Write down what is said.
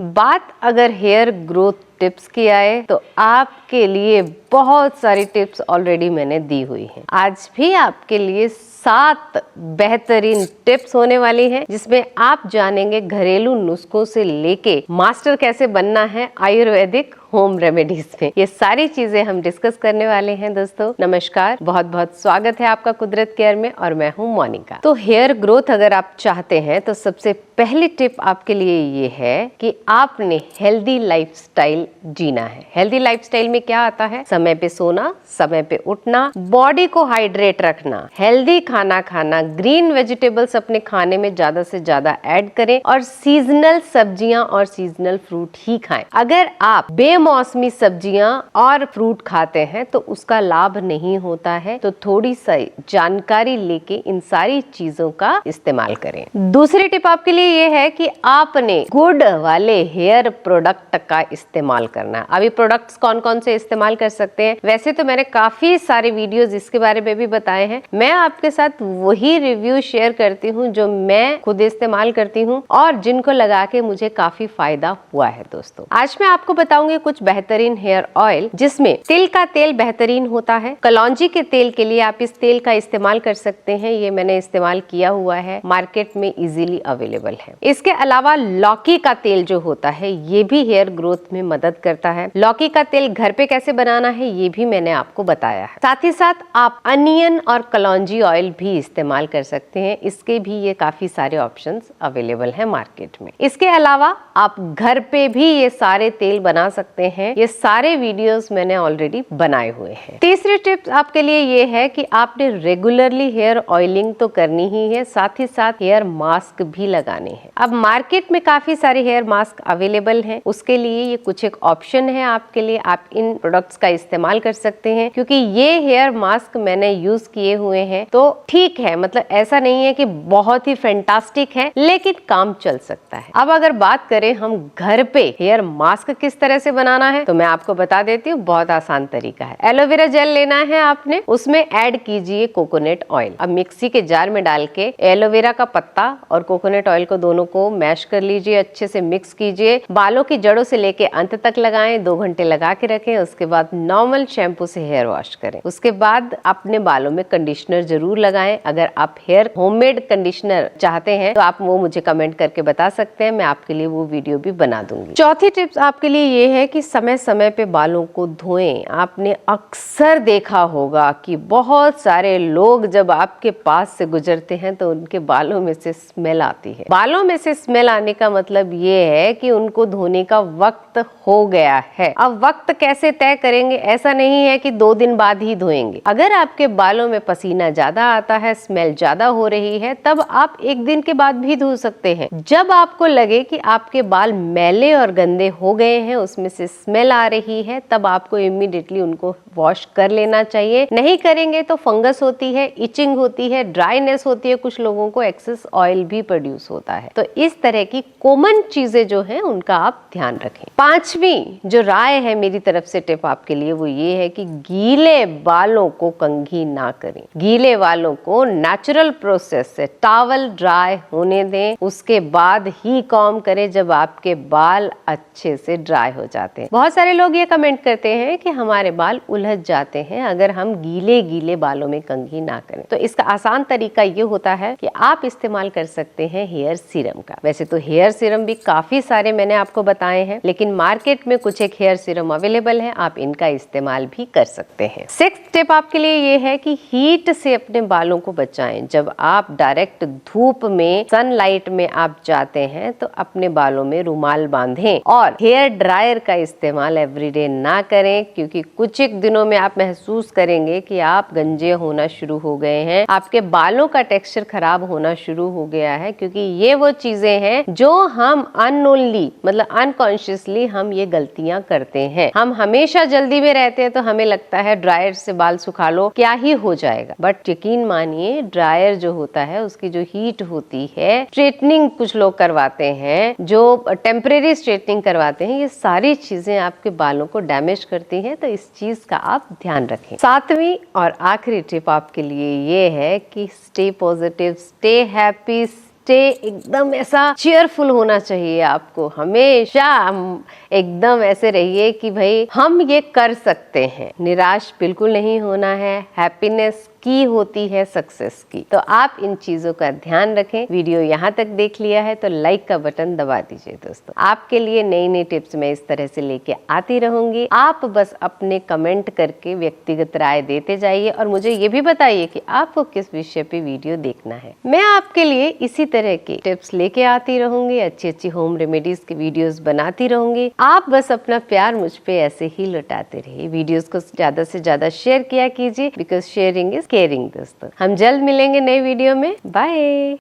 बात अगर hair growth tips की आए तो आपके लिए बहुत सारी टिप्स ऑलरेडी मैंने दी हुई हैं। आज भी आपके लिए 7 बेहतरीन टिप्स होने वाली हैं, जिसमें आप जानेंगे घरेलू नुस्खों से लेके मास्टर कैसे बनना है आयुर्वेदिक होम रेमेडीज में। ये सारी चीजें हम डिस्कस करने वाले हैं। दोस्तों नमस्कार, बहुत बहुत स्वागत है आपका कुदरत केयर में और मैं हूं मोनिका। तो हेयर ग्रोथ अगर आप चाहते हैं तो सबसे पहली टिप आपके लिए ये है कि आपने हेल्दी लाइफस्टाइल जीना है। हेल्दी लाइफस्टाइल में क्या आता है? समय पे सोना, समय पे उठना, बॉडी को हाइड्रेट रखना, हेल्दी खाना खाना, ग्रीन वेजिटेबल्स अपने खाने में ज्यादा से ज्यादा ऐड करें और सीजनल सब्जियां और सीजनल फ्रूट ही खाएं। अगर आप बेमौसमी सब्जियां और फ्रूट खाते हैं तो उसका लाभ नहीं होता है। तो थोड़ी सी जानकारी लेके इन सारी चीजों का इस्तेमाल करें। दूसरी टिप आपके लिए ये है कि आपने गुड वाले हेयर प्रोडक्ट का इस्तेमाल करना है। अभी प्रोडक्ट्स कौन कौन से इस्तेमाल कर सकते हैं? वैसे तो मैंने काफी सारे वीडियोस इसके बारे में भी बताए हैं। मैं आपके साथ वही रिव्यू शेयर करती हूँ जो मैं खुद इस्तेमाल करती हूँ और जिनको लगा के मुझे काफी फायदा हुआ है। दोस्तों आज मैं आपको बताऊंगी कुछ बेहतरीन हेयर ऑयल, जिसमें तिल का तेल बेहतरीन होता है। कलौंजी के तेल के लिए आप इस तेल का इस्तेमाल कर सकते हैं। ये मैंने इस्तेमाल किया हुआ है, मार्केट में इजीली अवेलेबल है। इसके अलावा लौकी का तेल जो होता है ये भी हेयर ग्रोथ में मदद करता है। लौकी का तेल घर पे कैसे बनाना है ये भी मैंने आपको बताया है। साथ ही साथ आप अनियन और कलौंजी ऑयल भी इस्तेमाल कर सकते हैं। इसके भी ये काफी सारे ऑप्शंस अवेलेबल हैं मार्केट में। इसके अलावा आप घर पे भी ये सारे तेल बना सकते हैं। ये सारे वीडियोस मैंने ऑलरेडी बनाए हुए हैं। तीसरी टिप्स आपके लिए ये है कि आपने रेगुलरली हेयर ऑयलिंग तो करनी ही है, साथ ही साथ हेयर मास्क भी लगाने हैं। अब मार्केट में काफी सारे हेयर मास्क अवेलेबल हैं। उसके लिए ये कुछ एक ऑप्शन है आपके लिए। आप इन प्रोडक्ट्स का इस्तेमाल कर सकते हैं, क्योंकि ये हेयर मास्क मैंने यूज किए हुए हैं। तो ठीक है, मतलब ऐसा नहीं है कि बहुत ही फैंटास्टिक है, लेकिन काम चल सकता है। अब अगर बात करें हम घर पे हेयर मास्क किस तरह से बनाना है, तो मैं आपको बता देती हूँ। बहुत आसान तरीका है। एलोवेरा जेल लेना है आपने, उसमें ऐड कीजिए कोकोनट ऑयल। अब मिक्सी के जार में डाल के एलोवेरा का पत्ता और कोकोनट ऑयल को दोनों को मैश कर लीजिए, अच्छे से मिक्स कीजिए। बालों की जड़ों से लेके अंत तक लगाएं, 2 घंटे लगा के रखें। उसके बाद नॉर्मल शैम्पू से हेयर वॉश करें। उसके बाद अपने बालों में कंडीशनर जरूर लगाएं। अगर आप हेयर होममेड कंडीशनर चाहते हैं तो आप वो मुझे कमेंट करके बता सकते हैं, मैं आपके लिए वो वीडियो भी बना दूंगी। चौथी टिप्स आपके लिए ये है कि समय समय पे बालों को धोएं। आपने अक्सर देखा होगा कि बहुत सारे लोग जब आपके पास से गुजरते हैं तो उनके बालों में से स्मेल आती है। बालों में से स्मेल आने का मतलब ये है कि उनको धोने का वक्त हो गया है। अब वक्त कैसे तय करेंगे? ऐसा नहीं है कि 2 दिन बाद ही धोएंगे। अगर आपके बालों में पसीना ज्यादा आता है, स्मेल ज्यादा हो रही है, तब आप 1 दिन के बाद भी धो सकते हैं। जब आपको लगे कि आपके बाल मैले और गंदे हो गए हैं, उसमें से स्मेल आ रही है, तब आपको इमीडिएटली उनको वॉश कर लेना चाहिए। नहीं करेंगे तो फंगस होती है, इचिंग होती है, ड्राईनेस होती है, कुछ लोगों को एक्सेस ऑयल भी प्रोड्यूस होता है। तो इस तरह की कॉमन चीजें जो हैं उनका आप ध्यान रखें। 5वीं जो राय है मेरी तरफ से टिप आपके लिए वो ये है कि गीले बालों को कंघी ना करें। गीले बालों को नेचुरल प्रोसेस से टॉवल ड्राई होने दें, उसके बाद ही कॉम्ब करें जब आपके बाल अच्छे से ड्राई हो जाते हैं। बहुत सारे लोग ये कमेंट करते हैं कि हमारे बाल उलझ जाते हैं अगर हम गीले गीले बालों में कंघी ना करें। तो इसका आसान तरीका ये होता है कि आप इस्तेमाल कर सकते हैं हेयर सीरम का। वैसे तो हेयर सीरम भी काफी सारे मैंने आपको बताए हैं, लेकिन मार्केट में कुछ एक हेयर सीरम अवेलेबल है, आप इनका इस्तेमाल भी कर सकते हैं। 6th टिप आपके लिए ये है कि हीट से अपने बालों को बचाएं। जब आप डायरेक्ट धूप में, सनलाइट में आप जाते हैं तो अपने बालों में रुमाल बांधें और हेयर ड्रायर का इस्तेमाल एवरीडे ना करें, क्योंकि कुछ एक दिनों में आप महसूस करेंगे कि आप गंजे होना शुरू हो गए हैं, आपके बालों का टेक्सचर खराब होना शुरू हो गया है। क्योंकि ये वो चीजें हैं जो हम अननोनली, मतलब अनकॉन्शियसली हम ये गलतियां करते हैं। हम हमेशा जल्दी में रहते हैं तो हमें लगता है ड्रायर से बाल सुखा लो, क्या ही हो जाएगा। बट यकीन मानिए, ड्रायर जो होता है उसकी जो हीट होती है, स्ट्रेटनिंग कुछ लोग करवाते हैं, जो टेम्परेरी स्ट्रेटनिंग करवाते हैं, ये सारी चीजें आपके बालों को डैमेज करती हैं। तो इस चीज का आप ध्यान रखें। 7वीं और आखिरी टिप आपके लिए ये है कि stay positive, stay happy, stay एकदम ऐसा चेयरफुल होना चाहिए आपको, हमेशा एकदम ऐसे रहिए कि भाई हम ये कर सकते हैं। निराश बिल्कुल नहीं होना है। हैप्पीनेस की होती है सक्सेस की। तो आप इन चीजों का ध्यान रखें। वीडियो यहाँ तक देख लिया है तो लाइक का बटन दबा दीजिए दोस्तों। आपके लिए नई नई टिप्स मैं इस तरह से लेके आती रहूंगी। आप बस अपने कमेंट करके व्यक्तिगत राय देते जाइए और मुझे ये भी बताइए कि आपको किस विषय पे वीडियो देखना है। मैं आपके लिए इसी तरह के टिप्स लेके आती रहूंगी, अच्छी अच्छी होम रेमेडीज की वीडियोस बनाती रहूंगी। आप बस अपना प्यार मुझ पे ऐसे ही लौटाते रहिए। वीडियोस को ज्यादा से ज्यादा शेयर किया कीजिए, बिकॉज शेयरिंग इज केयरिंग। दोस्तों हम जल्द मिलेंगे नए वीडियो में। बाय।